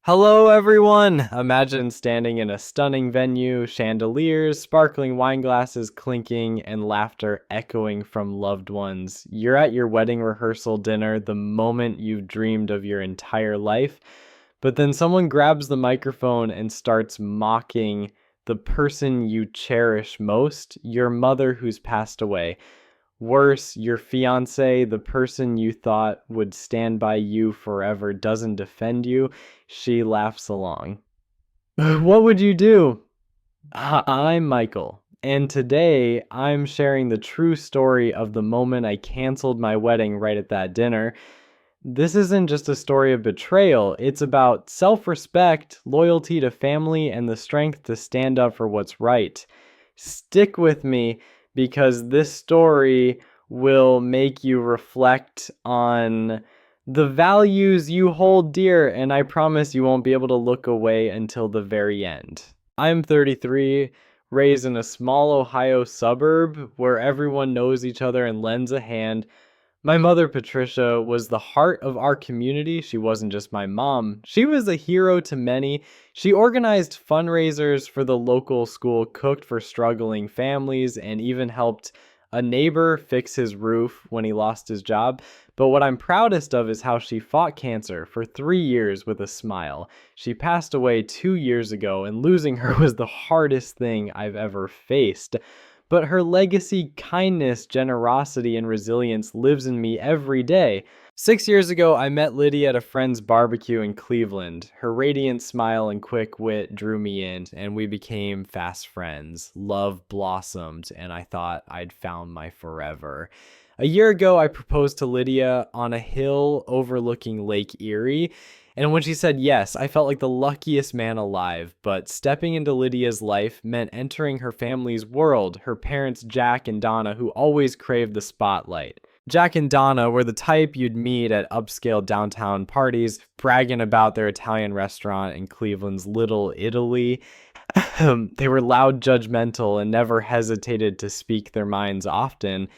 Hello, everyone! Imagine standing in a stunning venue, chandeliers, sparkling wine glasses clinking, and laughter echoing from loved ones. You're at your wedding rehearsal dinner, the moment you've dreamed of your entire life, but then someone grabs the microphone and starts mocking the person you cherish most, your mother who's passed away. Worse, your fiancé, the person you thought would stand by you forever, doesn't defend you. She laughs along. What would you do? I'm Michael, and today I'm sharing the true story of the moment I canceled my wedding right at that dinner. This isn't just a story of betrayal, it's about self-respect, loyalty to family, and the strength to stand up for what's right. Stick with me because this story will make you reflect on the values you hold dear, and I promise you won't be able to look away until the very end. I'm 33, raised in a small Ohio suburb where everyone knows each other and lends a hand. My mother, Patricia, was the heart of our community. She wasn't just my mom. She was a hero to many. She organized fundraisers for the local school, cooked for struggling families, and even helped a neighbor fix his roof when he lost his job. But what I'm proudest of is how she fought cancer for 3 years with a smile. She passed away 2 years ago, and losing her was the hardest thing I've ever faced. But her legacy, kindness, generosity, and resilience lives in me every day. 6 years ago, I met Lydia at a friend's barbecue in Cleveland. Her radiant smile and quick wit drew me in, and we became fast friends. Love blossomed, and I thought I'd found my forever. A year ago, I proposed to Lydia on a hill overlooking Lake Erie. And when she said yes, I felt like the luckiest man alive. But stepping into Lydia's life meant entering her family's world, her parents Jack and Donna, who always craved the spotlight. Jack and Donna were the type you'd meet at upscale downtown parties, bragging about their Italian restaurant in Cleveland's Little Italy. They were loud, judgmental, and never hesitated to speak their minds often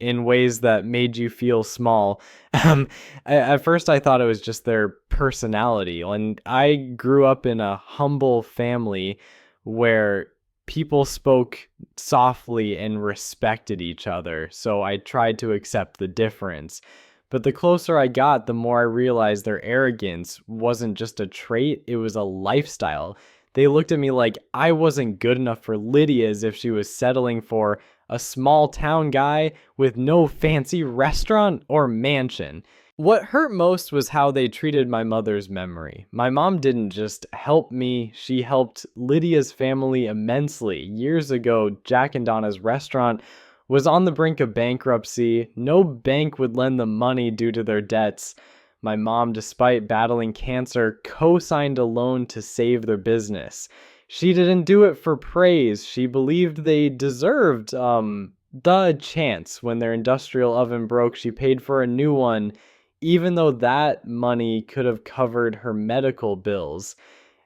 in ways that made you feel small. At first, I thought it was just their personality. And I grew up in a humble family where people spoke softly and respected each other. So I tried to accept the difference. But the closer I got, the more I realized their arrogance wasn't just a trait, it was a lifestyle. They looked at me like I wasn't good enough for Lydia, as if she was settling for a small town guy with no fancy restaurant or mansion. What hurt most was how they treated my mother's memory. My mom didn't just help me, she helped Lydia's family immensely. Years ago, Jack and Donna's restaurant was on the brink of bankruptcy. No bank would lend them money due to their debts. My mom, despite battling cancer, co-signed a loan to save their business. She didn't do it for praise. She believed they deserved the chance. When their industrial oven broke, she paid for a new one, even though that money could have covered her medical bills.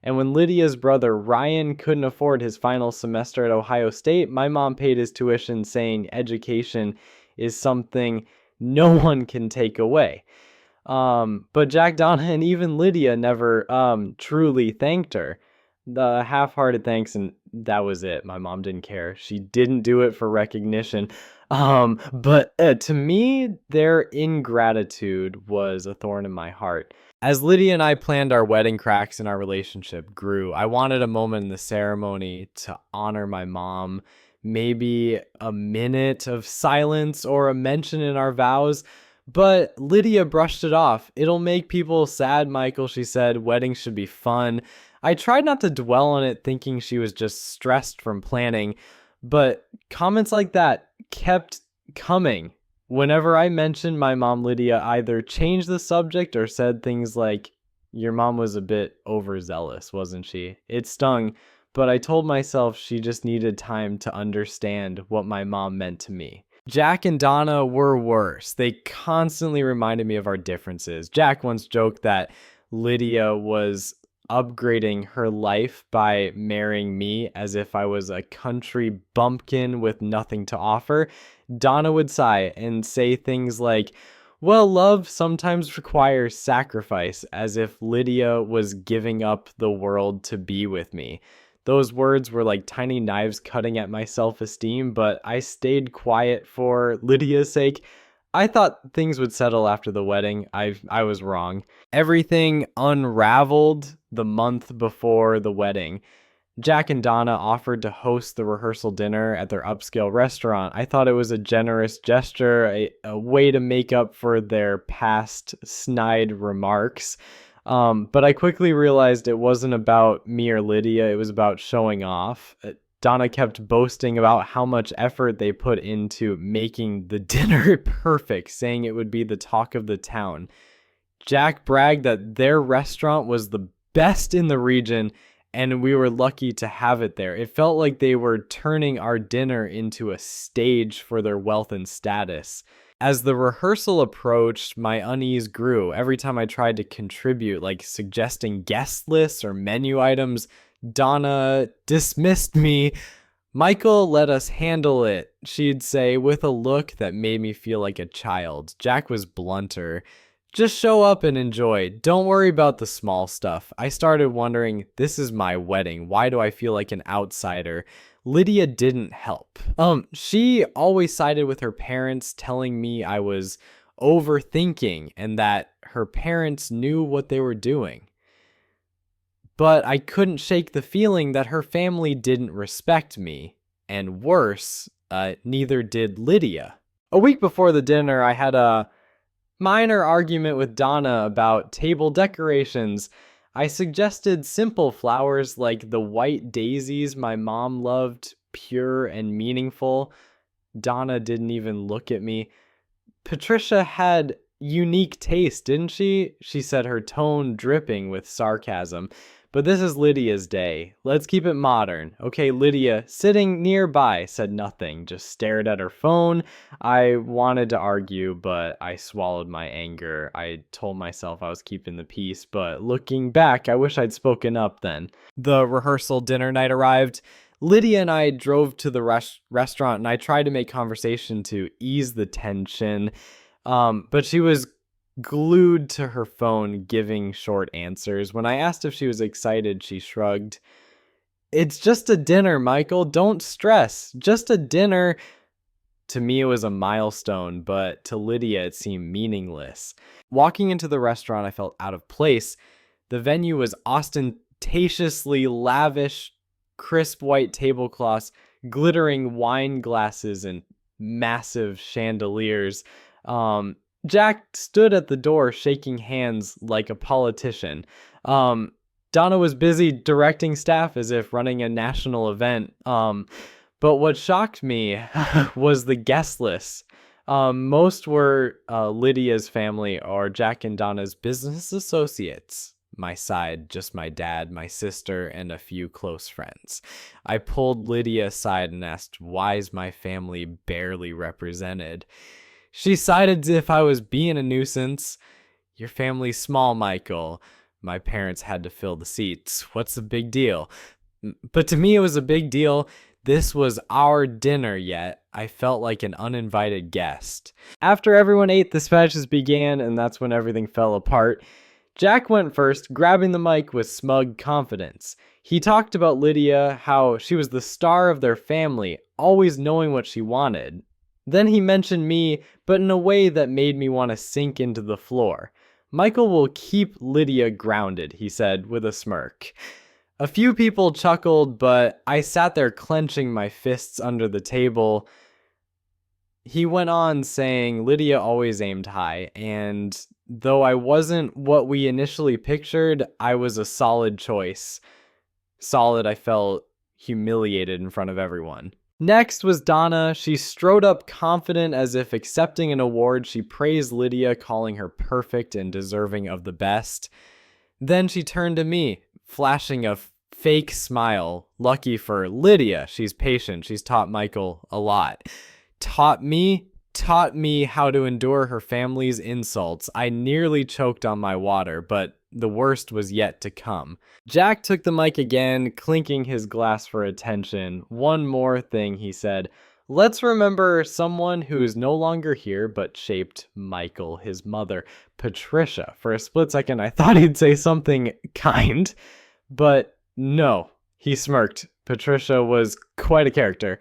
And when Lydia's brother Ryan couldn't afford his final semester at Ohio State, my mom paid his tuition, saying education is something no one can take away. But Jack, Donna, and even Lydia never truly thanked her. The half-hearted thanks, and that was it. My mom didn't care. She didn't do it for recognition. But to me, their ingratitude was a thorn in my heart. As Lydia and I planned our wedding, cracks in our relationship grew. I wanted a moment in the ceremony to honor my mom, maybe a minute of silence or a mention in our vows. But Lydia brushed it off. "It'll make people sad, Michael," she said. "Weddings should be fun." I tried not to dwell on it, thinking she was just stressed from planning, but comments like that kept coming. Whenever I mentioned my mom, Lydia either changed the subject or said things like, "Your mom was a bit overzealous, wasn't she?" It stung, but I told myself she just needed time to understand what my mom meant to me. Jack and Donna were worse. They constantly reminded me of our differences. Jack once joked that Lydia was upgrading her life by marrying me, as if I was a country bumpkin with nothing to offer. Donna would sigh and say things like, Well, love sometimes requires sacrifice, as if Lydia was giving up the world to be with me. Those words were like tiny knives cutting at my self-esteem, but I stayed quiet for Lydia's sake. I thought things would settle after the wedding. I was wrong. Everything unraveled the month before the wedding. Jack and Donna offered to host the rehearsal dinner at their upscale restaurant. I thought it was a generous gesture, a way to make up for their past snide remarks. But I quickly realized it wasn't about me or Lydia, it was about showing off. Donna kept boasting about how much effort they put into making the dinner perfect, saying it would be the talk of the town. Jack bragged that their restaurant was the best in the region, and we were lucky to have it there. It felt like they were turning our dinner into a stage for their wealth and status. As the rehearsal approached, my unease grew. Every time I tried to contribute, like suggesting guest lists or menu items, Donna dismissed me. "Michael, let us handle it," she'd say with a look that made me feel like a child. Jack was blunter. "Just show up and enjoy. Don't worry about the small stuff." I started wondering, this is my wedding. Why do I feel like an outsider? Lydia didn't help. She always sided with her parents, telling me I was overthinking and that her parents knew what they were doing. But I couldn't shake the feeling that her family didn't respect me. And worse, neither did Lydia. A week before the dinner, I had a minor argument with Donna about table decorations. I suggested simple flowers like the white daisies my mom loved, pure and meaningful. Donna didn't even look at me. "Patricia had unique taste, didn't she?" she said, her tone dripping with sarcasm. "But this is Lydia's day. Let's keep it modern." Okay, Lydia, sitting nearby, said nothing, just stared at her phone. I wanted to argue, but I swallowed my anger. I told myself I was keeping the peace, but looking back, I wish I'd spoken up then. The rehearsal dinner night arrived. Lydia and I drove to the restaurant, and I tried to make conversation to ease the tension, but she was glued to her phone, giving short answers. When I asked if she was excited, she shrugged. "It's just a dinner, Michael. Don't stress. Just a dinner." To me, it was a milestone, but to Lydia, it seemed meaningless. Walking into the restaurant, I felt out of place. The venue was ostentatiously lavish, crisp white tablecloths, glittering wine glasses, and massive chandeliers. Jack stood at the door shaking hands like a politician. Donna was busy directing staff as if running a national event. But what shocked me was the guest list. Most were Lydia's family or Jack and Donna's business associates. My side, just my dad, my sister, and a few close friends. I pulled Lydia aside and asked, "Why is my family barely represented?" She sided as if I was being a nuisance. "Your family's small, Michael. My parents had to fill the seats. What's the big deal?" But to me, it was a big deal. This was our dinner, yet I felt like an uninvited guest. After everyone ate, the speeches began, and that's when everything fell apart. Jack went first, grabbing the mic with smug confidence. He talked about Lydia, how she was the star of their family, always knowing what she wanted. Then he mentioned me, but in a way that made me want to sink into the floor. "Michael will keep Lydia grounded," he said with a smirk. A few people chuckled, but I sat there clenching my fists under the table. He went on saying Lydia always aimed high, and though I wasn't what we initially pictured, I was a solid choice. Solid, I felt humiliated in front of everyone. Next was Donna. She strode up confident as if accepting an award. She praised Lydia, calling her perfect and deserving of the best. Then she turned to me, flashing a fake smile. Lucky for Lydia, she's patient. She's taught Michael a lot. Taught me how to endure her family's insults. I nearly choked on my water, but the worst was yet to come. Jack took the mic again, clinking his glass for attention. "One more thing," he said. Let's remember someone who is no longer here but shaped Michael, his mother, Patricia. For a split second, I thought he'd say something kind, but no, he smirked. Patricia was quite a character.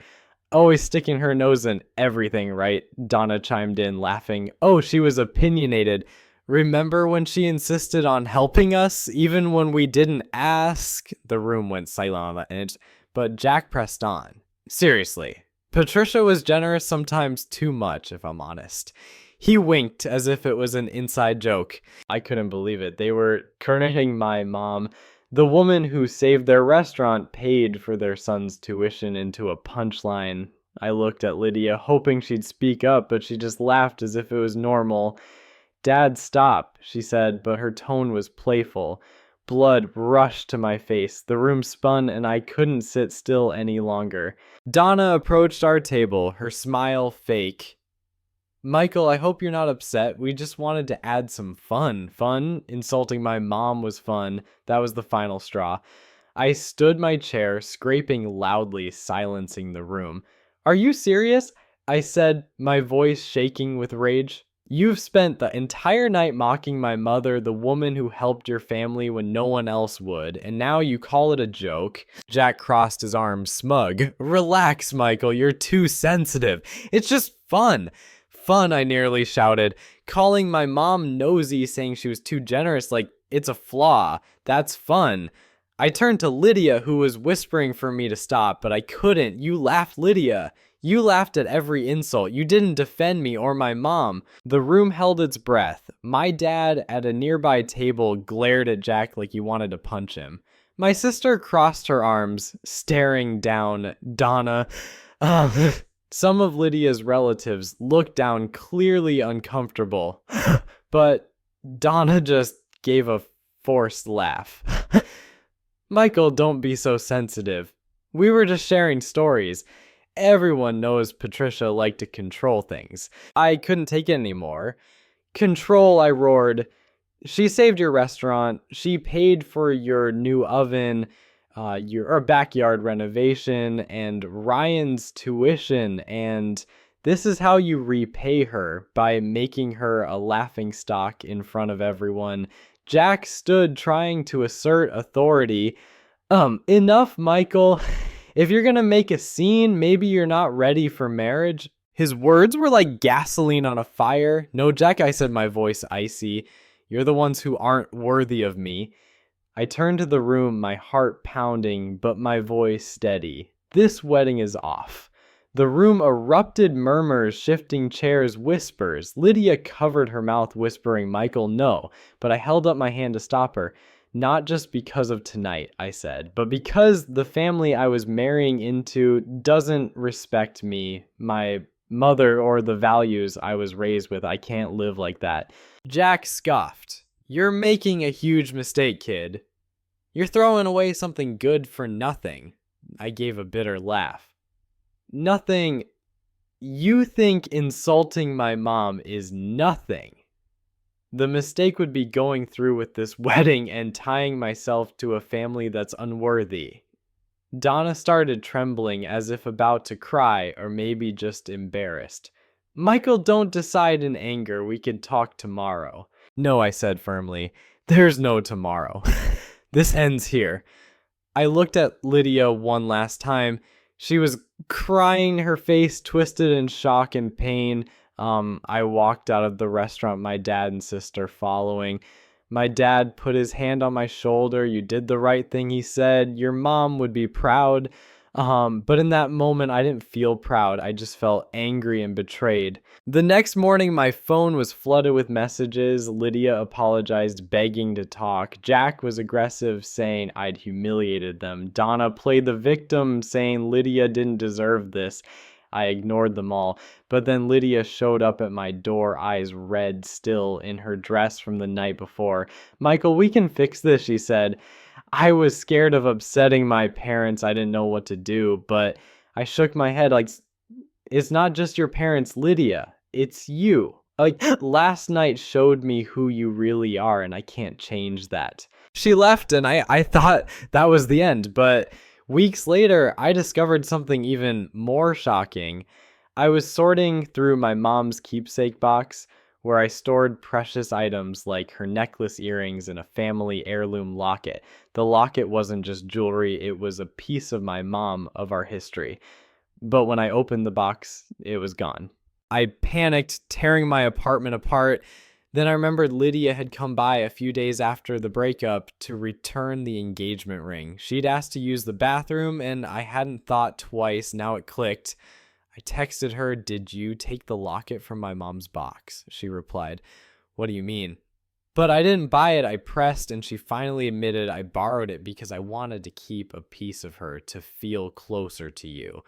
Always sticking her nose in everything, right? Donna chimed in, laughing. Oh, she was opinionated. Remember when she insisted on helping us, even when we didn't ask? The room went silent on that edge, but Jack pressed on. Seriously, Patricia was generous sometimes too much, if I'm honest. He winked as if it was an inside joke. I couldn't believe it. They were crediting my mom. The woman who saved their restaurant paid for their son's tuition into a punchline. I looked at Lydia, hoping she'd speak up, but she just laughed as if it was normal. Dad, stop, she said, but her tone was playful. Blood rushed to my face. The room spun, and I couldn't sit still any longer. Donna approached our table, her smile fake. Michael, I hope you're not upset. We just wanted to add some fun. Fun? Insulting my mom was fun. That was the final straw. I stood my chair, scraping loudly, silencing the room. Are you serious? I said, my voice shaking with rage. You've spent the entire night mocking my mother, the woman who helped your family when no one else would, and now you call it a joke. Jack crossed his arms, smug. Relax, Michael, you're too sensitive. It's just fun. Fun, I nearly shouted, calling my mom nosy, saying she was too generous, like it's a flaw. That's fun. I turned to Lydia, who was whispering for me to stop, but I couldn't. You laughed, Lydia. You laughed at every insult. You didn't defend me or my mom. The room held its breath. My dad, at a nearby table, glared at Jack like he wanted to punch him. My sister crossed her arms, staring down. Donna. Some of Lydia's relatives looked down, clearly uncomfortable. But Donna just gave a forced laugh. Michael, don't be so sensitive. We were just sharing stories. Everyone knows Patricia liked to control things. I couldn't take it anymore. Control, I roared. She saved your restaurant. She paid for your new oven, your backyard renovation, and Ryan's tuition. And this is how you repay her, by making her a laughingstock in front of everyone. Jack stood trying to assert authority. Enough, Michael. If you're gonna make a scene, maybe you're not ready for marriage. His words were like gasoline on a fire. No, Jack, I said, my voice icy. You're the ones who aren't worthy of me. I turned to the room, my heart pounding, but my voice steady. This wedding is off. The room erupted, murmurs, shifting chairs, whispers. Lydia covered her mouth, whispering, Michael, no. But I held up my hand to stop her. Not just because of tonight, I said, but because the family I was marrying into doesn't respect me, my mother, or the values I was raised with. I can't live like that. Jack scoffed. You're making a huge mistake, kid. You're throwing away something good for nothing. I gave a bitter laugh. Nothing. You think insulting my mom is nothing. The mistake would be going through with this wedding and tying myself to a family that's unworthy. Donna started trembling as if about to cry, or maybe just embarrassed. Michael, don't decide in anger. We can talk tomorrow. No, I said firmly. There's no tomorrow. This ends here. I looked at Lydia one last time. She was crying, her face twisted in shock and pain. I walked out of the restaurant, my dad and sister following. My dad put his hand on my shoulder. You did the right thing, he said. Your mom would be proud. But in that moment, I didn't feel proud. I just felt angry and betrayed. The next morning, my phone was flooded with messages. Lydia apologized, begging to talk. Jack was aggressive, saying I'd humiliated them. Donna played the victim, saying Lydia didn't deserve this. I ignored them all, but then Lydia showed up at my door, eyes red still, in her dress from the night before. Michael, we can fix this, she said. I was scared of upsetting my parents. I didn't know what to do, but I shook my head like, it's not just your parents, Lydia. It's you. Like, last night showed me who you really are, and I can't change that. She left, and I thought that was the end, but Weeks later, I discovered something even more shocking. I was sorting through my mom's keepsake box, where I stored precious items like her necklace earrings and a family heirloom locket. The locket wasn't just jewelry, it was a piece of my mom, of our history. But when I opened the box, it was gone. I panicked, tearing my apartment apart. Then I remembered Lydia had come by a few days after the breakup to return the engagement ring. She'd asked to use the bathroom, and I hadn't thought twice. Now it clicked. I texted her, "Did you take the locket from my mom's box?" She replied, "What do you mean?" But I didn't buy it. I pressed, and she finally admitted I borrowed it because I wanted to keep a piece of her to feel closer to you.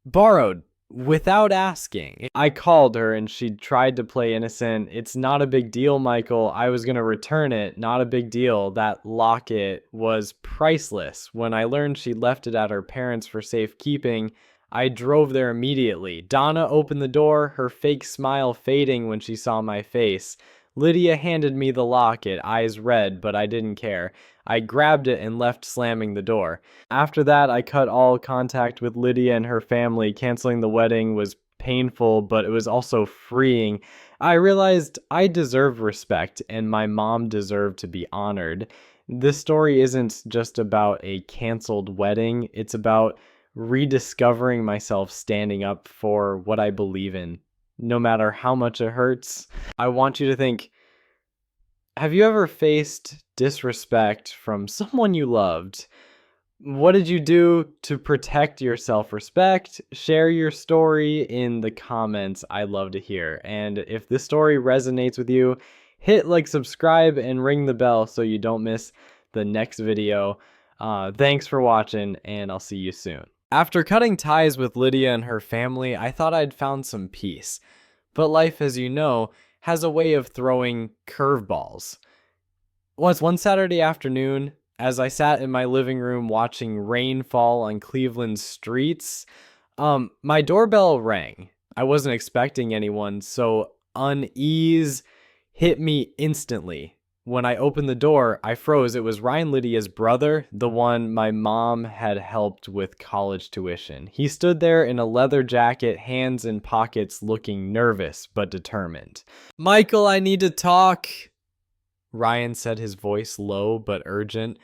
Borrowed. Without asking. I called her and she tried to play innocent. "It's not a big deal, Michael. I was going to return it. Not a big deal. That locket was priceless. When I learned she left it at her parents for safekeeping, I drove there immediately." Donna opened the door, her fake smile fading when she saw my face. Lydia handed me the locket, eyes red, but I didn't care. I grabbed it and left, slamming the door. After that, I cut all contact with Lydia and her family. Canceling the wedding was painful, but it was also freeing. I realized I deserved respect, and my mom deserved to be honored. This story isn't just about a canceled wedding, it's about rediscovering myself, standing up for what I believe in, no matter how much it hurts. I want you to think, have you ever faced disrespect from someone you loved? What did you do to protect your self-respect? Share your story in the comments. I'd love to hear. And if this story resonates with you, hit like, subscribe, and ring the bell so you don't miss the next video. Thanks for watching, and I'll see you soon. After cutting ties with Lydia and her family, I thought I'd found some peace. But life, as you know, has a way of throwing curveballs. Once one Saturday afternoon, as I sat in my living room watching rain fall on Cleveland's streets, my doorbell rang. I wasn't expecting anyone, so unease hit me instantly. When I opened the door, I froze. It was Ryan, Lydia's brother, the one my mom had helped with college tuition. He stood there in a leather jacket, hands in pockets, looking nervous but determined. "Michael, I need to talk," Ryan said, his voice low but urgent.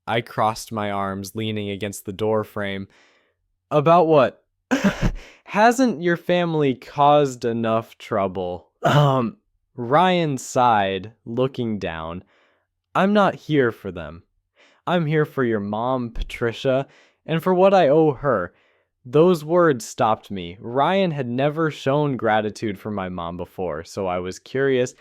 I crossed my arms, leaning against the door frame. "About what?" "Hasn't your family caused enough trouble?" Ryan sighed, looking down. "I'm not here for them. I'm here for your mom, Patricia, and for what I owe her." Those words stopped me. Ryan had never shown gratitude for my mom before, so I was curious.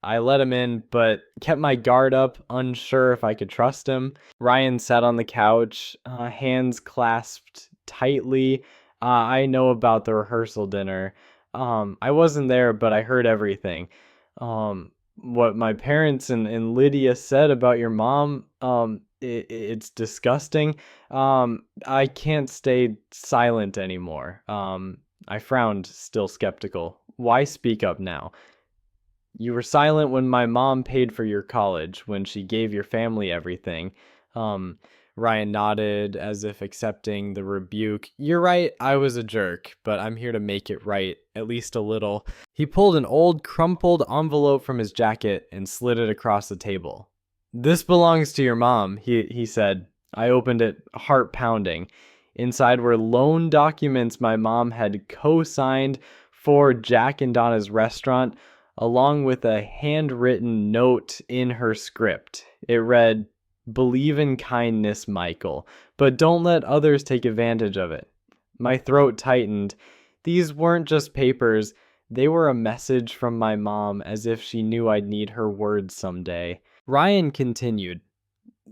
I let him in, but kept my guard up, unsure if I could trust him. Ryan sat on the couch, hands clasped tightly. "I know about the rehearsal dinner. I wasn't there, but I heard everything. What my parents and Lydia said about your mom, it's disgusting. I can't stay silent anymore." I frowned, still skeptical. "Why speak up now?" "You were silent when my mom paid for your college, when she gave your family everything." Ryan nodded, as if accepting the rebuke. "You're right, I was a jerk, but I'm here to make it right, at least a little." He pulled an old, crumpled envelope from his jacket and slid it across the table. "This belongs to your mom," he said. I opened it, heart pounding. Inside were loan documents my mom had co-signed for Jack and Donna's restaurant, along with a handwritten note in her script. It read, "Believe in kindness, Michael, but don't let others take advantage of it." My throat tightened. These weren't just papers. They were a message from my mom, as if she knew I'd need her words someday. Ryan continued,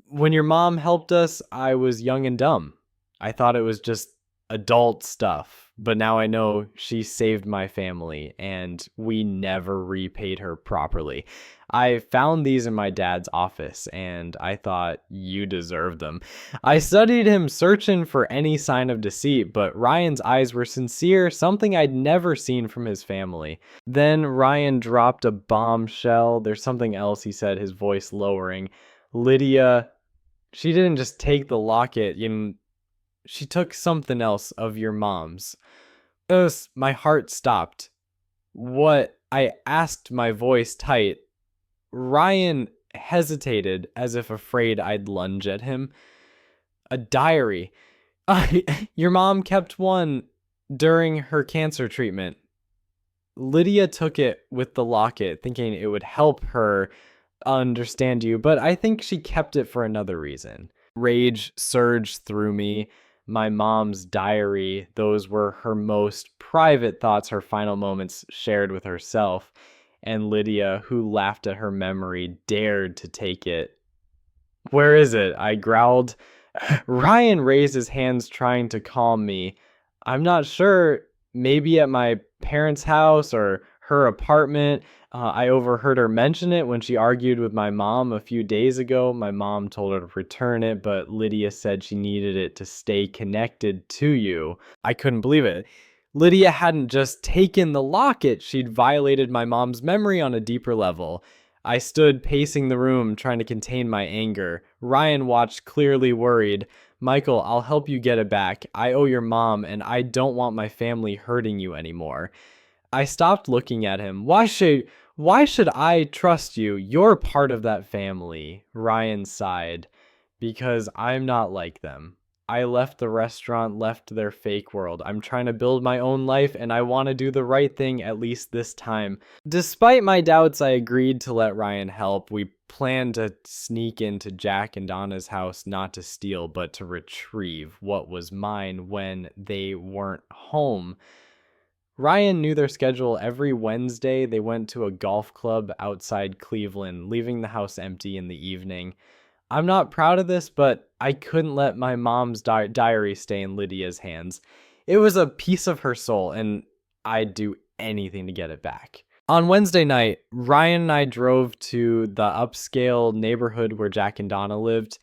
"When your mom helped us, I was young and dumb. I thought it was just adult stuff, but now I know she saved my family, and we never repaid her properly. I found these in my dad's office, and I thought you deserved them." I studied him, searching for any sign of deceit, but Ryan's eyes were sincere, something I'd never seen from his family. Then Ryan dropped a bombshell. "There's something else," he said, his voice lowering. "Lydia, she didn't just take the locket. She took something else of your mom's. My heart stopped. What? I asked, my voice tight. Ryan hesitated as if afraid I'd lunge at him. A diary. Your mom kept one during her cancer treatment. Lydia took it with the locket, thinking it would help her understand you, but I think she kept it for another reason. Rage surged through me. My mom's diary, those were her most private thoughts, her final moments shared with herself. And Lydia, who laughed at her memory, dared to take it. Where is it? I growled. Ryan raised his hands, trying to calm me. I'm not sure. Maybe at my parents' house or her apartment. I overheard her mention it when she argued with my mom a few days ago. My mom told her to return it, but Lydia said she needed it to stay connected to you. I couldn't believe it. Lydia hadn't just taken the locket, she'd violated my mom's memory on a deeper level. I stood pacing the room, trying to contain my anger. Ryan watched, clearly worried. Michael, I'll help you get it back. I owe your mom, and I don't want my family hurting you anymore. I stopped looking at him. Why should I trust you? You're part of that family. Ryan sighed. Because I'm not like them. I left the restaurant, left their fake world. I'm trying to build my own life, and I want to do the right thing, at least this time. Despite my doubts, I agreed to let Ryan help. We planned to sneak into Jack and Donna's house, not to steal, but to retrieve what was mine when they weren't home. Ryan knew their schedule. Every Wednesday, they went to a golf club outside Cleveland, leaving the house empty in the evening. I'm not proud of this, but I couldn't let my mom's diary stay in Lydia's hands. It was a piece of her soul, and I'd do anything to get it back. On Wednesday night, Ryan and I drove to the upscale neighborhood where Jack and Donna lived.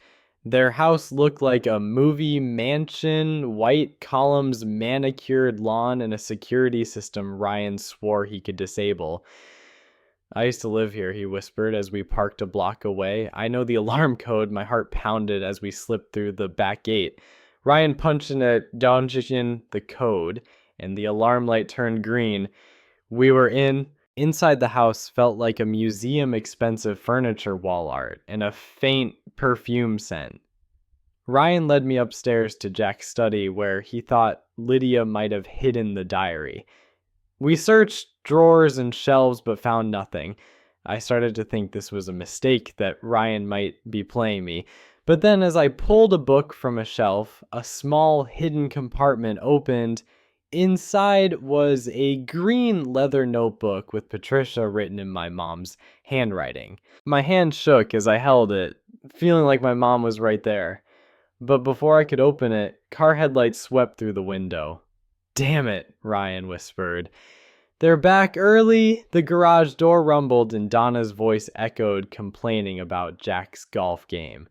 Their house looked like a movie mansion, white columns, manicured lawn, and a security system Ryan swore he could disable. I used to live here, he whispered as we parked a block away. I know the alarm code. My heart pounded as we slipped through the back gate. Ryan punched in the code, and the alarm light turned green. We were in. Inside the house felt like a museum expensive furniture wall art and a faint perfume scent. Ryan led me upstairs to Jack's study where he thought Lydia might have hidden the diary. We searched drawers and shelves but found nothing. I started to think this was a mistake, that Ryan might be playing me. But then as I pulled a book from a shelf, a small hidden compartment opened. Inside was a green leather notebook with Patricia written in my mom's handwriting. My hand shook as I held it, feeling like my mom was right there. But before I could open it, car headlights swept through the window. Damn it, Ryan whispered. They're back early. The garage door rumbled and Donna's voice echoed, complaining about Jack's golf game.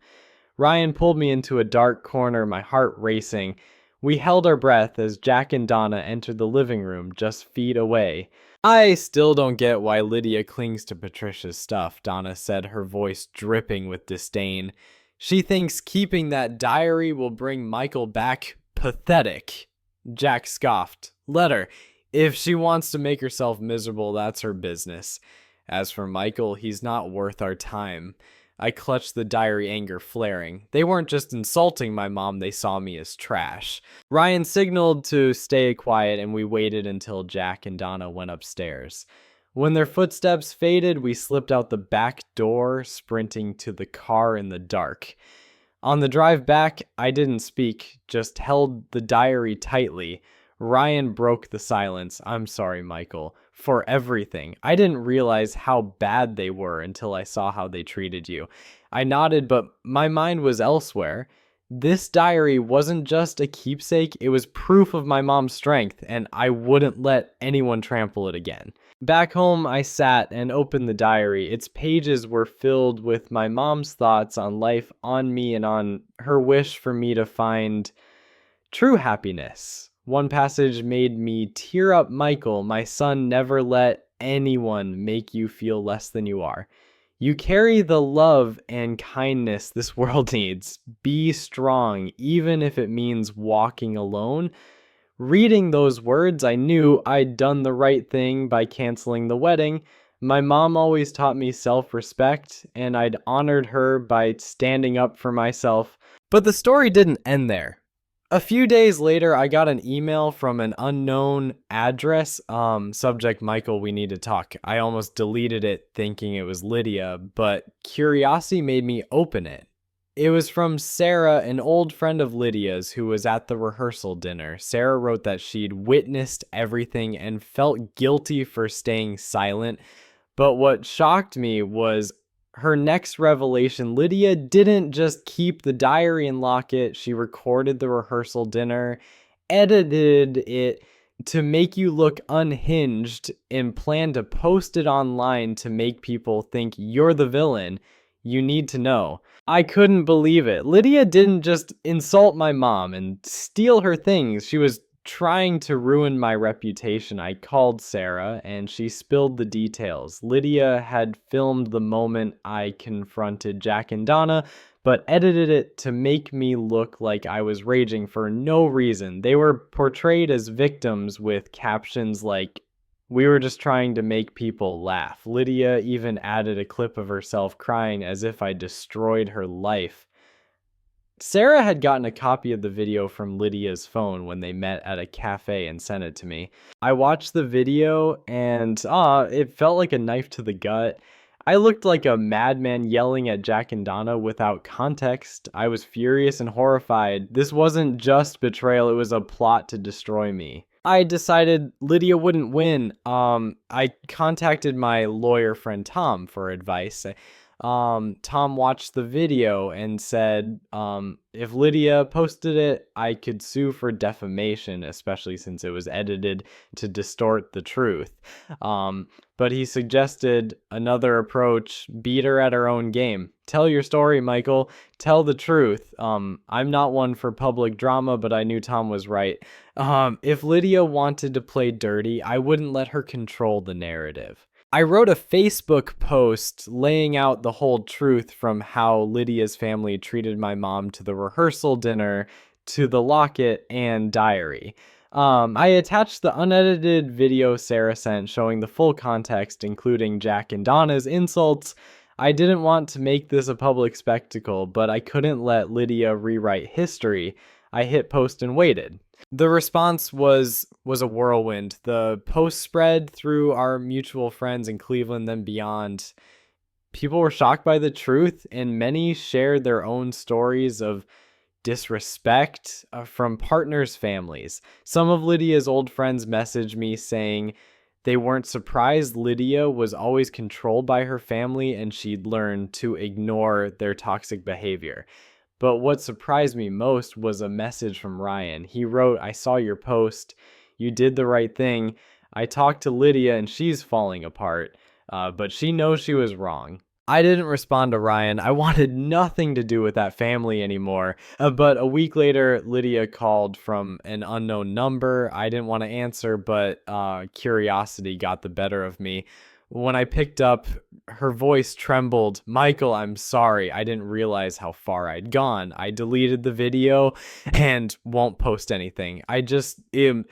Ryan pulled me into a dark corner, my heart racing. We held our breath as Jack and Donna entered the living room just feet away. I still don't get why Lydia clings to Patricia's stuff, Donna said, her voice dripping with disdain. She thinks keeping that diary will bring Michael back. Pathetic. Jack scoffed. Let her. If she wants to make herself miserable, that's her business. As for Michael, he's not worth our time. I clutched the diary, anger flaring. They weren't just insulting my mom, they saw me as trash. Ryan signaled to stay quiet, and we waited until Jack and Donna went upstairs. When their footsteps faded, we slipped out the back door, sprinting to the car in the dark. On the drive back, I didn't speak, just held the diary tightly. Ryan broke the silence. I'm sorry, Michael, for everything. I didn't realize how bad they were until I saw how they treated you. I nodded, but my mind was elsewhere. This diary wasn't just a keepsake, it was proof of my mom's strength, and I wouldn't let anyone trample it again. Back home, I sat and opened the diary. Its pages were filled with my mom's thoughts on life, on me, and on her wish for me to find true happiness. One passage made me tear up. Michael, my son, never let anyone make you feel less than you are. You carry the love and kindness this world needs. Be strong, even if it means walking alone. Reading those words, I knew I'd done the right thing by canceling the wedding. My mom always taught me self-respect, and I'd honored her by standing up for myself. But the story didn't end there. A few days later, I got an email from an unknown address. Subject, Michael, we need to talk. I almost deleted it thinking it was Lydia, but curiosity made me open it. It was from Sarah, an old friend of Lydia's who was at the rehearsal dinner. Sarah wrote that she'd witnessed everything and felt guilty for staying silent. But what shocked me was her next revelation. Lydia didn't just keep the diary and locket. She recorded the rehearsal dinner, edited it to make you look unhinged, and planned to post it online to make people think you're the villain. You need to know. I couldn't believe it. Lydia didn't just insult my mom and steal her things. She was trying to ruin my reputation. I called Sarah and she spilled the details. Lydia had filmed the moment I confronted Jack and Donna, but edited it to make me look like I was raging for no reason. They were portrayed as victims with captions like, "We were just trying to make people laugh." Lydia even added a clip of herself crying as if I destroyed her life. Sarah had gotten a copy of the video from Lydia's phone when they met at a cafe and sent it to me. I watched the video and it felt like a knife to the gut. I looked like a madman yelling at Jack and Donna without context. I was furious and horrified. This wasn't just betrayal, it was a plot to destroy me. I decided Lydia wouldn't win. I contacted my lawyer friend Tom for advice. Tom watched the video and said, if Lydia posted it, I could sue for defamation, especially since it was edited to distort the truth. But he suggested another approach: beat her at her own game. Tell your story, Michael. Tell the truth. I'm not one for public drama, but I knew Tom was right. If Lydia wanted to play dirty, I wouldn't let her control the narrative. I wrote a Facebook post laying out the whole truth, from how Lydia's family treated my mom to the rehearsal dinner to the locket and diary. I attached the unedited video Sarah sent showing the full context, including Jack and Donna's insults. I didn't want to make this a public spectacle, but I couldn't let Lydia rewrite history. I hit post and waited. The response was a whirlwind. The post spread through our mutual friends in Cleveland and beyond. People were shocked by the truth, and many shared their own stories of disrespect from partners' families. Some of Lydia's old friends messaged me saying they weren't surprised Lydia was always controlled by her family and she'd learned to ignore their toxic behavior. But what surprised me most was a message from Ryan. He wrote, "I saw your post. You did the right thing. I talked to Lydia and she's falling apart, but she knows she was wrong." I didn't respond to Ryan. I wanted nothing to do with that family anymore. But a week later, Lydia called from an unknown number. I didn't want to answer, but curiosity got the better of me. When I picked up, her voice trembled. "Michael, I'm sorry. I didn't realize how far I'd gone. I deleted the video and won't post anything. I don't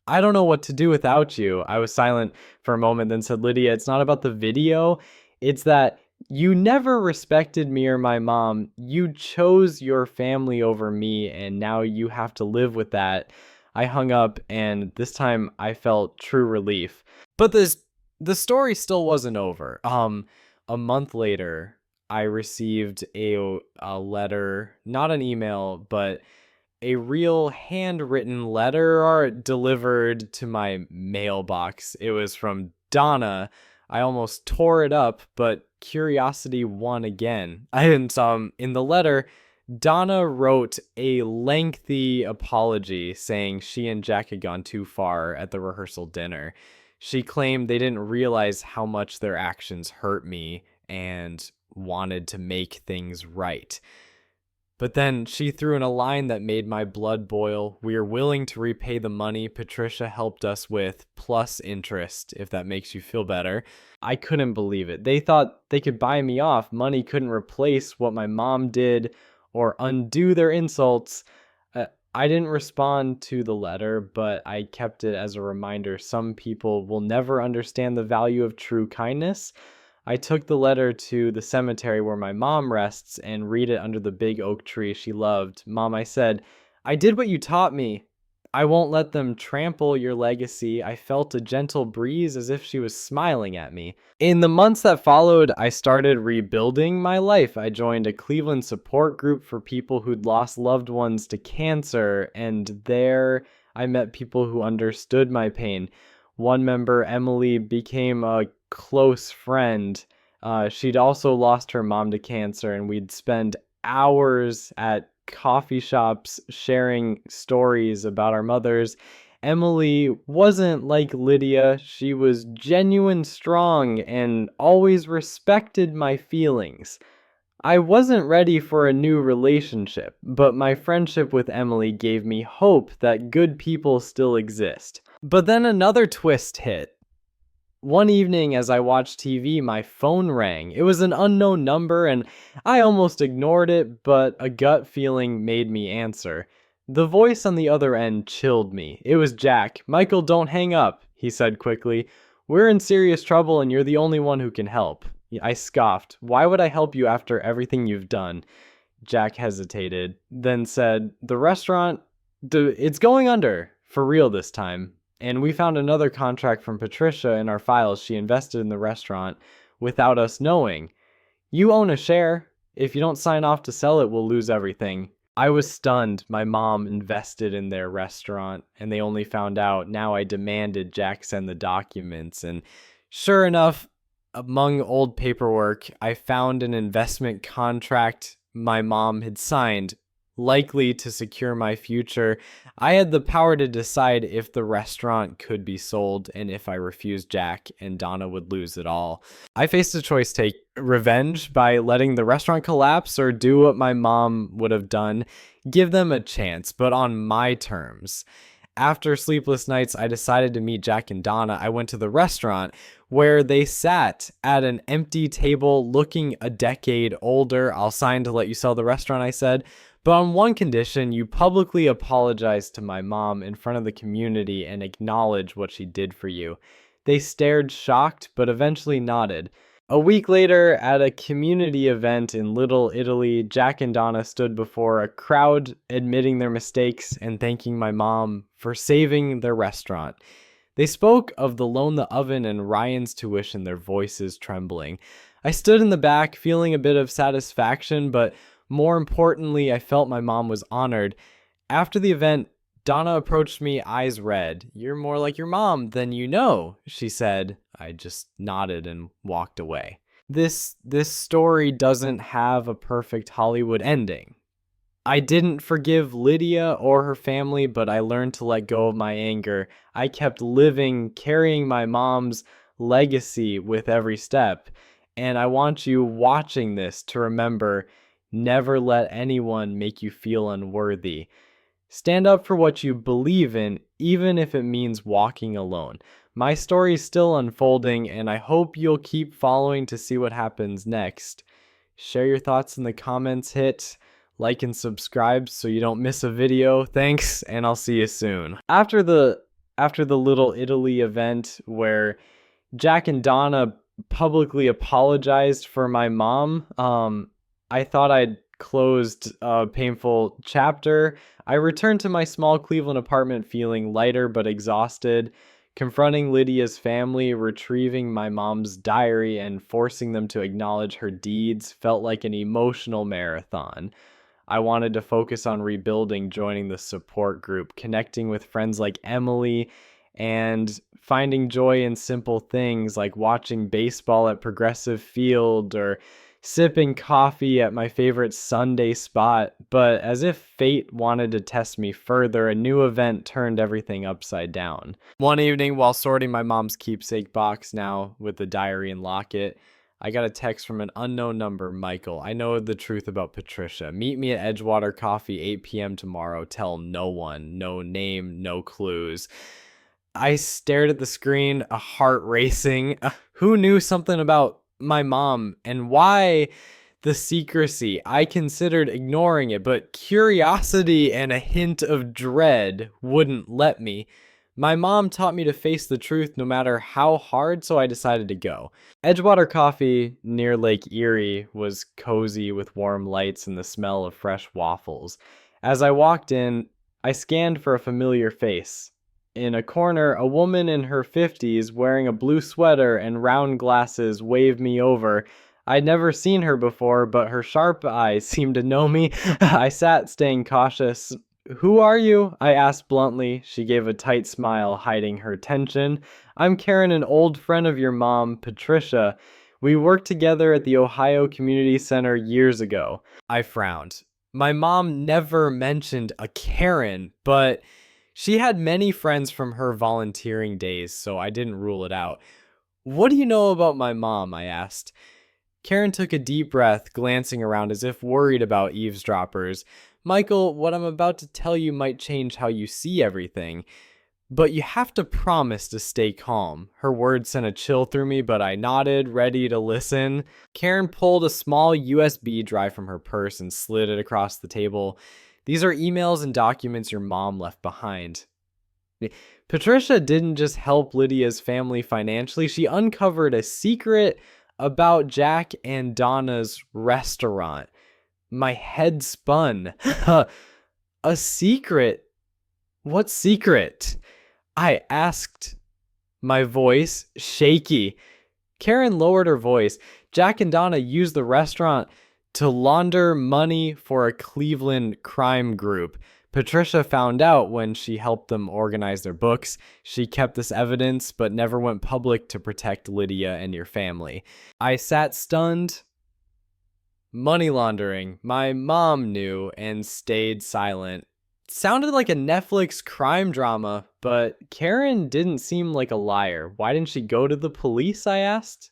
know what to do without you." I was silent for a moment, then said, "Lydia, it's not about the video. It's that you never respected me or my mom. You chose your family over me, and now you have to live with that." I hung up, and this time I felt true relief. But the story still wasn't over. A month later, I received a letter, not an email, but a real handwritten letter delivered to my mailbox. It was from Donna. I almost tore it up, but curiosity won again. In the letter, Donna wrote a lengthy apology saying she and Jack had gone too far at the rehearsal dinner. She claimed they didn't realize how much their actions hurt me and wanted to make things right. But then she threw in a line that made my blood boil. We are willing to repay the money Patricia helped us with, plus interest, if that makes you feel better. I couldn't believe it. They thought they could buy me off. Money couldn't replace what my mom did or undo their insults. I didn't respond to the letter, but I kept it as a reminder. Some people will never understand the value of true kindness. I took the letter to the cemetery where my mom rests and read it under the big oak tree she loved. Mom, I said, I did what you taught me. I won't let them trample your legacy. I felt a gentle breeze as if she was smiling at me. In the months that followed, I started rebuilding my life. I joined a Cleveland support group for people who'd lost loved ones to cancer, and there I met people who understood my pain. One member, Emily, became a close friend. She'd also lost her mom to cancer, and we'd spend hours at coffee shops sharing stories about our mothers. Emily wasn't like Lydia. She was genuine strong and always respected my feelings. I wasn't ready for a new relationship, but my friendship with Emily gave me hope that good people still exist. But then another twist hit. One evening as I watched TV, my phone rang. It was an unknown number and I almost ignored it, but a gut feeling made me answer. The voice on the other end chilled me. It was Jack. Michael, don't hang up, he said quickly. We're in serious trouble and you're the only one who can help. I scoffed. Why would I help you after everything you've done? Jack hesitated, then said, the restaurant, it's going under. For real this time. And we found another contract from Patricia in our files. She invested in the restaurant without us knowing. You own a share. If you don't sign off to sell it, we'll lose everything. I was stunned. My mom invested in their restaurant and they only found out. Now I demanded Jack send the documents. And sure enough, among old paperwork, I found an investment contract my mom had signed, likely to secure my future. I had the power to decide if the restaurant could be sold, and if I refused, Jack and Donna would lose it all. I faced a choice: take revenge by letting the restaurant collapse, or do what my mom would have done, give them a chance, but on my terms. After sleepless nights, I decided to meet Jack and Donna. I went to the restaurant where they sat at an empty table looking a decade older. I'll sign to let you sell the restaurant, I said. But on one condition, you publicly apologize to my mom in front of the community and acknowledge what she did for you. They stared shocked, but eventually nodded. A week later, at a community event in Little Italy, Jack and Donna stood before a crowd admitting their mistakes and thanking my mom for saving their restaurant. They spoke of the loan the oven and Ryan's tuition, their voices trembling. I stood in the back feeling a bit of satisfaction, but more importantly, I felt my mom was honored. After the event, Donna approached me, eyes red. You're more like your mom than you know, she said. I just nodded and walked away. This story doesn't have a perfect Hollywood ending. I didn't forgive Lydia or her family, but I learned to let go of my anger. I kept living, carrying my mom's legacy with every step. And I want you watching this to remember, never let anyone make you feel unworthy. Stand up for what you believe in, even if it means walking alone. My story is still unfolding, and I hope you'll keep following to see what happens next. Share your thoughts in the comments, hit like and subscribe so you don't miss a video. Thanks, and I'll see you soon. After the Little Italy event where Jack and Donna publicly apologized for my mom, I thought I'd closed a painful chapter. I returned to my small Cleveland apartment feeling lighter but exhausted. Confronting Lydia's family, retrieving my mom's diary, and forcing them to acknowledge her deeds felt like an emotional marathon. I wanted to focus on rebuilding, joining the support group, connecting with friends like Emily, and finding joy in simple things like watching baseball at Progressive Field or sipping coffee at my favorite Sunday spot. But as if fate wanted to test me further, a new event turned everything upside down. One evening, while sorting my mom's keepsake box, now with the diary and locket, I got a text from an unknown number. Michael, I know the truth about Patricia. Meet me at Edgewater Coffee, 8 p.m. tomorrow. Tell no one. No name, no clues. I stared at the screen, a heart racing. Who knew something about my mom, and why the secrecy? I considered ignoring it, but curiosity and a hint of dread wouldn't let me. My mom taught me to face the truth no matter how hard, so I decided to go. Edgewater Coffee near Lake Erie was cozy with warm lights and the smell of fresh waffles. As I walked in, I scanned for a familiar face. In a corner, a woman in her 50s wearing a blue sweater and round glasses waved me over. I'd never seen her before, but her sharp eyes seemed to know me. I sat, staying cautious. "Who are you?" I asked bluntly. She gave a tight smile, hiding her tension. "I'm Karen, an old friend of your mom, Patricia. We worked together at the Ohio Community Center years ago." I frowned. My mom never mentioned a Karen, but she had many friends from her volunteering days, so I didn't rule it out. "What do you know about my mom?" I asked. Karen took a deep breath, glancing around as if worried about eavesdroppers. "Michael, what I'm about to tell you might change how you see everything, but you have to promise to stay calm." Her words sent a chill through me, but I nodded, ready to listen. Karen pulled a small USB drive from her purse and slid it across the table. "These are emails and documents your mom left behind." Patricia didn't just help Lydia's family financially, she uncovered a secret about Jack and Donna's restaurant. My head spun. A secret? What secret? I asked, my voice shaky. Karen lowered her voice. "Jack and Donna used the restaurant to launder money for a Cleveland crime group. Patricia found out when she helped them organize their books. She kept this evidence, but never went public to protect Lydia and your family." I sat stunned. Money laundering. My mom knew and stayed silent. Sounded like a Netflix crime drama, but Karen didn't seem like a liar. "Why didn't she go to the police?" I asked.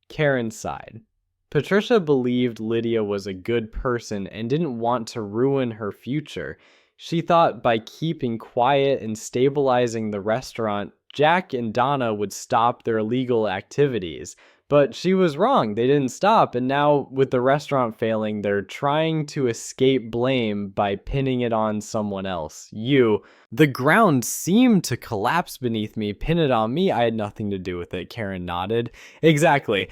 Karen sighed. Patricia believed Lydia was a good person and didn't want to ruin her future. She thought by keeping quiet and stabilizing the restaurant, Jack and Donna would stop their illegal activities. But she was wrong. They didn't stop, and now with the restaurant failing, they're trying to escape blame by pinning it on someone else. You. The ground seemed to collapse beneath me. "Pin it on me? I had nothing to do with it," Karen nodded. "Exactly.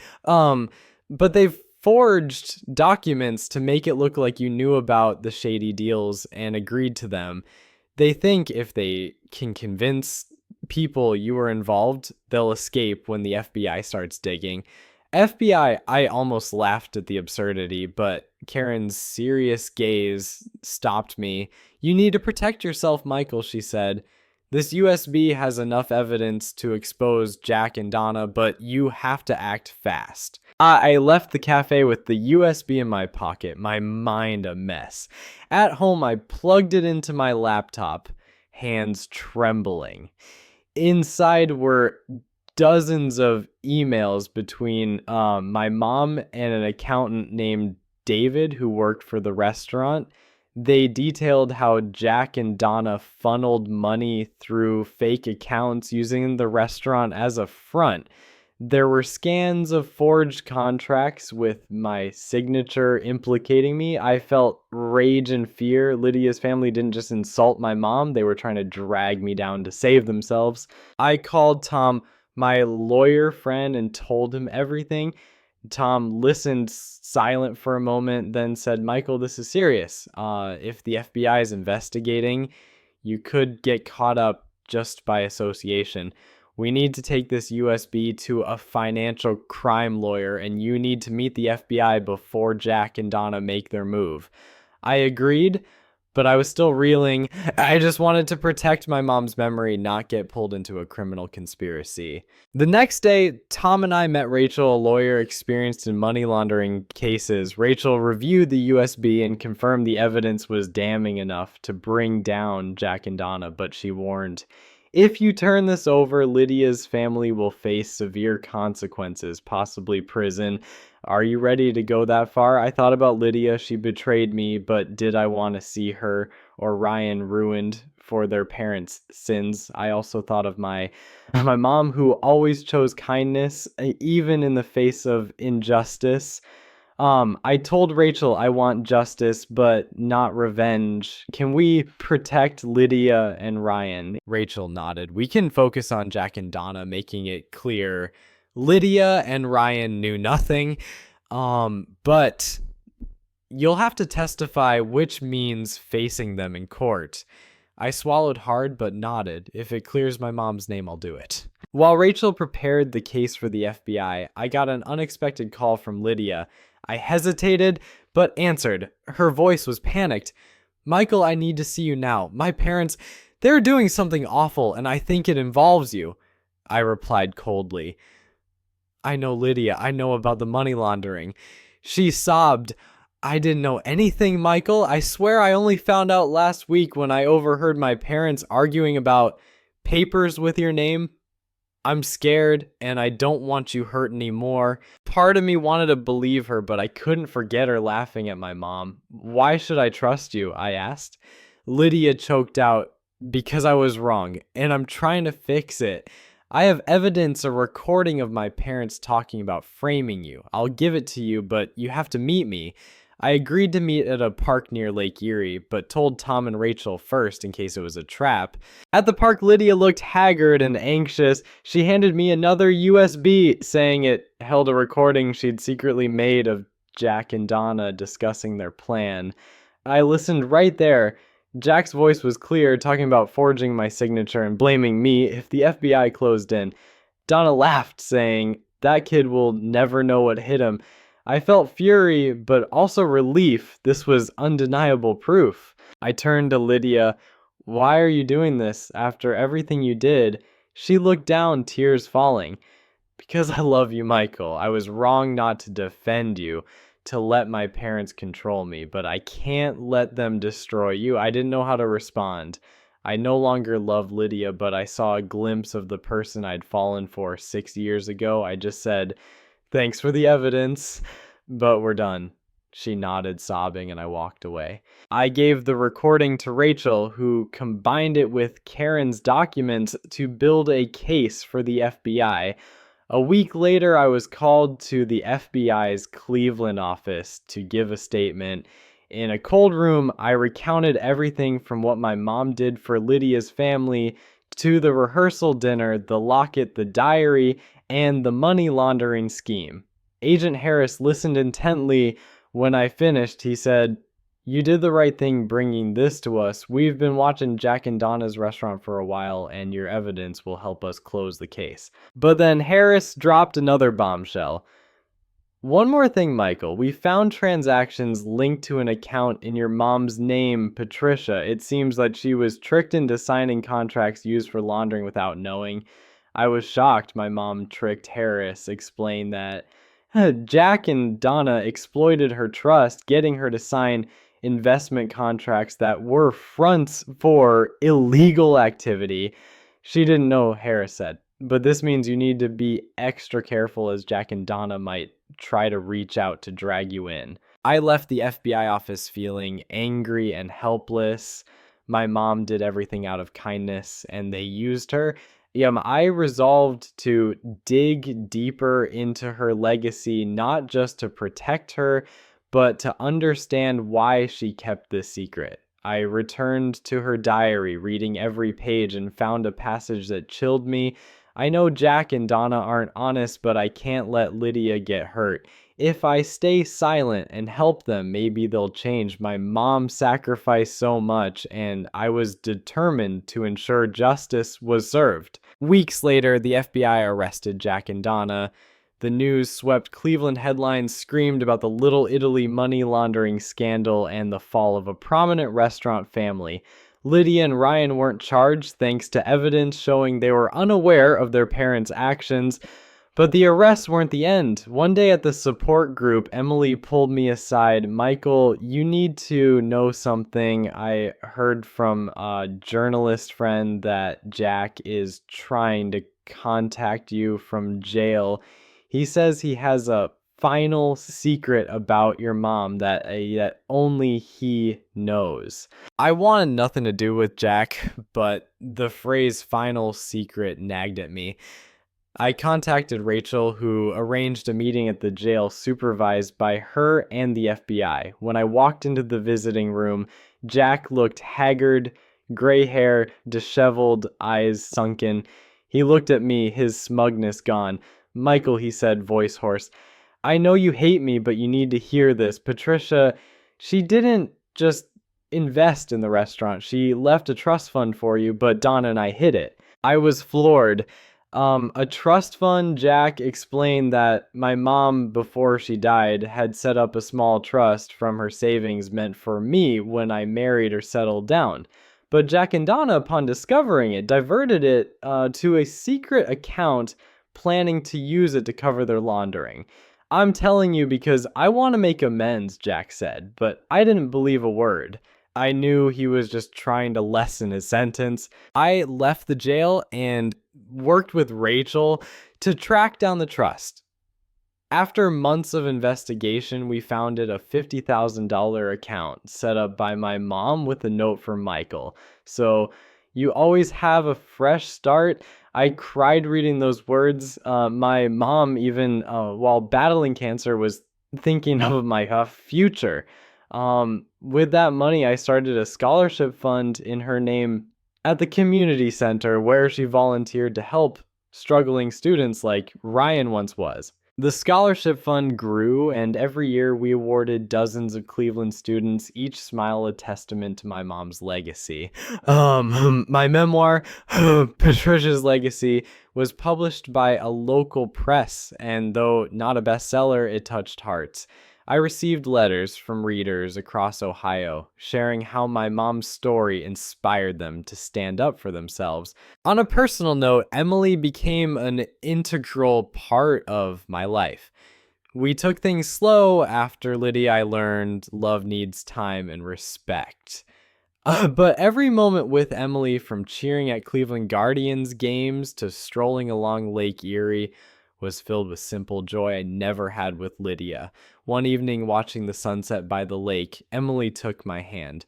But they've forged documents to make it look like you knew about the shady deals and agreed to them. They think if they can convince people you were involved, they'll escape when the FBI starts digging." FBI, I almost laughed at the absurdity, but Karen's serious gaze stopped me. "You need to protect yourself, Michael," she said. "This USB has enough evidence to expose Jack and Donna, but you have to act fast." I left the cafe with the USB in my pocket, my mind a mess. At home, I plugged it into my laptop, hands trembling. Inside were dozens of emails between my mom and an accountant named David who worked for the restaurant. They detailed how Jack and Donna funneled money through fake accounts using the restaurant as a front. There were scans of forged contracts with my signature implicating me. I felt rage and fear. Lydia's family didn't just insult my mom, they were trying to drag me down to save themselves. I called Tom, my lawyer friend, and told him everything. Tom listened silent for a moment, then said, "Michael, this is serious. If the FBI is investigating, you could get caught up just by association. We need to take this USB to a financial crime lawyer, and you need to meet the FBI before Jack and Donna make their move." I agreed, but I was still reeling. I just wanted to protect my mom's memory, not get pulled into a criminal conspiracy. The next day, Tom and I met Rachel, a lawyer experienced in money laundering cases. Rachel reviewed the USB and confirmed the evidence was damning enough to bring down Jack and Donna, but she warned, If you turn this over, Lydia's family will face severe consequences, possibly prison. Are you ready to go that far? I thought about Lydia. She betrayed me, but did I want to see her or Ryan ruined for their parents' sins? I also thought of my mom, who always chose kindness, even in the face of injustice. I told Rachel I want justice, but not revenge. Can we protect Lydia and Ryan? Rachel nodded. We can focus on Jack and Donna, making it clear Lydia and Ryan knew nothing. But you'll have to testify, which means facing them in court. I swallowed hard but nodded. If it clears my mom's name, I'll do it. While Rachel prepared the case for the FBI, I got an unexpected call from Lydia. I hesitated, but answered. Her voice was panicked. Michael, I need to see you now. My parents, they're doing something awful, and I think it involves you. I replied coldly. I know Lydia. I know about the money laundering. She sobbed. I didn't know anything, Michael. I swear I only found out last week when I overheard my parents arguing about papers with your name. I'm scared, and I don't want you hurt anymore. Part of me wanted to believe her, but I couldn't forget her laughing at my mom. Why should I trust you? I asked. Lydia choked out, because I was wrong, and I'm trying to fix it. I have evidence, a recording of my parents talking about framing you. I'll give it to you, but you have to meet me. I agreed to meet at a park near Lake Erie, but told Tom and Rachel first in case it was a trap. At the park, Lydia looked haggard and anxious. She handed me another USB, saying it held a recording she'd secretly made of Jack and Donna discussing their plan. I listened right there. Jack's voice was clear, talking about forging my signature and blaming me if the FBI closed in. Donna laughed, saying, "That kid will never know what hit him." I felt fury, but also relief. This was undeniable proof. I turned to Lydia. Why are you doing this after everything you did? She looked down, tears falling. Because I love you, Michael. I was wrong not to defend you, to let my parents control me, but I can't let them destroy you. I didn't know how to respond. I no longer love Lydia, but I saw a glimpse of the person I'd fallen for 6 years ago. I just said, "Thanks for the evidence, but we're done." She nodded, sobbing, and I walked away. I gave the recording to Rachel, who combined it with Karen's documents to build a case for the FBI. A week later, I was called to the FBI's Cleveland office to give a statement. In a cold room, I recounted everything from what my mom did for Lydia's family to the rehearsal dinner, the locket, the diary, and the money laundering scheme. Agent Harris listened intently. When I finished, he said, "You did the right thing bringing this to us. We've been watching Jack and Donna's restaurant for a while, and your evidence will help us close the case." But then Harris dropped another bombshell. "One more thing, Michael. We found transactions linked to an account in your mom's name, Patricia. It seems that she was tricked into signing contracts used for laundering without knowing." I was shocked. My mom tricked Harris, explained that Jack and Donna exploited her trust, getting her to sign investment contracts that were fronts for illegal activity. She didn't know, Harris said. But this means you need to be extra careful, as Jack and Donna might try to reach out to drag you in. I left the FBI office feeling angry and helpless. My mom did everything out of kindness, and they used her. I resolved to dig deeper into her legacy, not just to protect her, but to understand why she kept this secret. I returned to her diary, reading every page, and found a passage that chilled me. I know Jack and Donna aren't honest, but I can't let Lydia get hurt. If I stay silent and help them, maybe they'll change. My mom sacrificed so much, and I was determined to ensure justice was served. Weeks later, the FBI arrested Jack and Donna. The news swept Cleveland headlines, screamed about the Little Italy money laundering scandal and the fall of a prominent restaurant family. Lydia and Ryan weren't charged, thanks to evidence showing they were unaware of their parents' actions. But the arrests weren't the end. One day at the support group, Emily pulled me aside. Michael, you need to know something. I heard from a journalist friend that Jack is trying to contact you from jail. He says he has a final secret about your mom that only he knows. I wanted nothing to do with Jack, but the phrase final secret nagged at me. I contacted Rachel, who arranged a meeting at the jail supervised by her and the FBI. When I walked into the visiting room, Jack looked haggard, gray hair, disheveled, eyes sunken. He looked at me, his smugness gone. "Michael," he said, voice hoarse, "I know you hate me, but you need to hear this. Patricia, she didn't just invest in the restaurant. She left a trust fund for you, but Donna and I hid it." I was floored. A trust fund, Jack explained that my mom, before she died, had set up a small trust from her savings meant for me when I married or settled down. But Jack and Donna, upon discovering it, diverted it to a secret account, planning to use it to cover their laundering. "I'm telling you because I want to make amends," Jack said, but I didn't believe a word. I knew he was just trying to lessen his sentence. I left the jail and worked with Rachel to track down the trust. After months of investigation, we founded a $50,000 account set up by my mom with a note for Michael. So you always have a fresh start. I cried reading those words. My mom, even while battling cancer, was thinking of my future. With that money, I started a scholarship fund in her name at the community center where she volunteered to help struggling students like Ryan once was. The scholarship fund grew, and every year we awarded dozens of Cleveland students, each smile a testament to my mom's legacy. My memoir, Patricia's Legacy, was published by a local press, and though not a bestseller, it touched hearts. I received letters from readers across Ohio sharing how my mom's story inspired them to stand up for themselves. On a personal note, Emily became an integral part of my life. We took things slow. After Lydia, I learned love needs time and respect. But every moment with Emily, from cheering at Cleveland Guardians games to strolling along Lake Erie, was filled with simple joy I never had with Lydia. One evening, watching the sunset by the lake, Emily took my hand.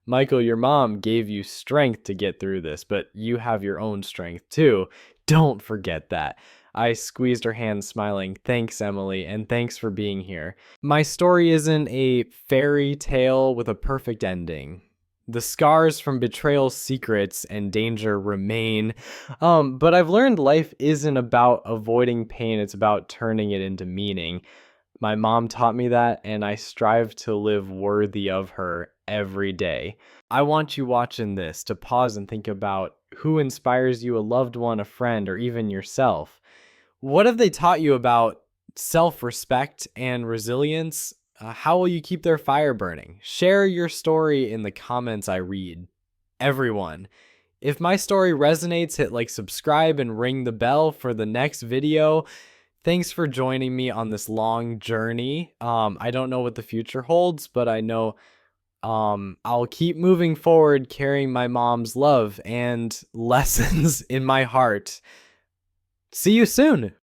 "Michael, your mom gave you strength to get through this, but you have your own strength too. Don't forget that." I squeezed her hand, smiling. "Thanks, Emily, and thanks for being here." My story isn't a fairy tale with a perfect ending. The scars from betrayal, secrets, and danger remain. But I've learned life isn't about avoiding pain, it's about turning it into meaning. My mom taught me that, and I strive to live worthy of her every day. I want you watching this to pause and think about who inspires you, a loved one, a friend, or even yourself. What have they taught you about self-respect and resilience? How will you keep their fire burning? Share your story in the comments I read. Everyone, if my story resonates, hit like, subscribe, and ring the bell for the next video. Thanks for joining me on this long journey. I don't know what the future holds, but I know I'll keep moving forward, carrying my mom's love and lessons in my heart. See you soon.